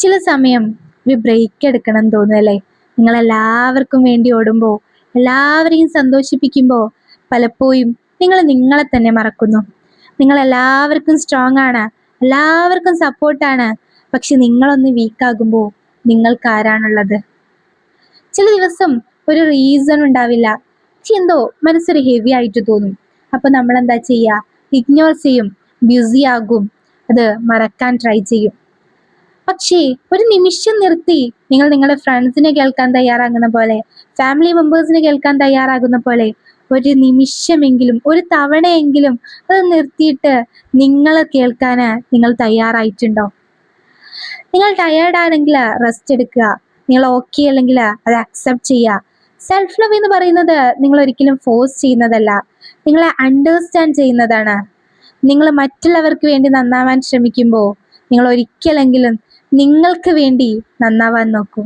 ചില സമയം ഒരു ബ്രേക്ക് എടുക്കണം എന്ന് തോന്നും അല്ലേ? നിങ്ങൾ എല്ലാവർക്കും വേണ്ടി ഓടുമ്പോൾ, എല്ലാവരെയും സന്തോഷിപ്പിക്കുമ്പോൾ പലപ്പോഴും നിങ്ങൾ നിങ്ങളെ തന്നെ മറക്കുന്നു. നിങ്ങൾ എല്ലാവർക്കും സ്ട്രോങ് ആണ്, എല്ലാവർക്കും സപ്പോർട്ടാണ്. പക്ഷെ നിങ്ങളൊന്ന് വീക്കാകുമ്പോൾ നിങ്ങൾക്ക് ആരാണുള്ളത്? ചില ദിവസം ഒരു റീസൺ ഉണ്ടാവില്ല, പക്ഷെ എന്തോ മനസ്സൊരു ഹെവി ആയിട്ട് തോന്നും. അപ്പൊ നമ്മൾ എന്താ ചെയ്യുക? ഇഗ്നോർ ചെയ്യും, ബിസി ആകും, അത് മറക്കാൻ ട്രൈ ചെയ്യും. പക്ഷേ ഒരു നിമിഷം നിർത്തി നിങ്ങൾ നിങ്ങളുടെ ഫ്രണ്ട്സിനെ കേൾക്കാൻ തയ്യാറാകുന്ന പോലെ, ഫാമിലി മെമ്പേഴ്സിനെ കേൾക്കാൻ തയ്യാറാകുന്ന പോലെ, ഒരു നിമിഷമെങ്കിലും, ഒരു തവണയെങ്കിലും അത് നിർത്തിയിട്ട് നിങ്ങളെ കേൾക്കാന് നിങ്ങൾ തയ്യാറായിട്ടുണ്ടോ? നിങ്ങൾ ടയേർഡ് ആണെങ്കിൽ റെസ്റ്റ് എടുക്കുക. നിങ്ങൾ ഓക്കെ അല്ലെങ്കിൽ അത് അക്സെപ്റ്റ് ചെയ്യുക. സെൽഫ് ലവ് എന്ന് പറയുന്നത് നിങ്ങൾ ഒരിക്കലും ഫോഴ്സ് ചെയ്യുന്നതല്ല, നിങ്ങളെ അണ്ടർസ്റ്റാൻഡ് ചെയ്യുന്നതാണ്. നിങ്ങൾ മറ്റുള്ളവർക്ക് വേണ്ടി നന്നാവാൻ ശ്രമിക്കുമ്പോൾ നിങ്ങൾ ഒരിക്കലെങ്കിലും നിങ്ങൾക്ക് വേണ്ടി നന്നാവാൻ നോക്കൂ.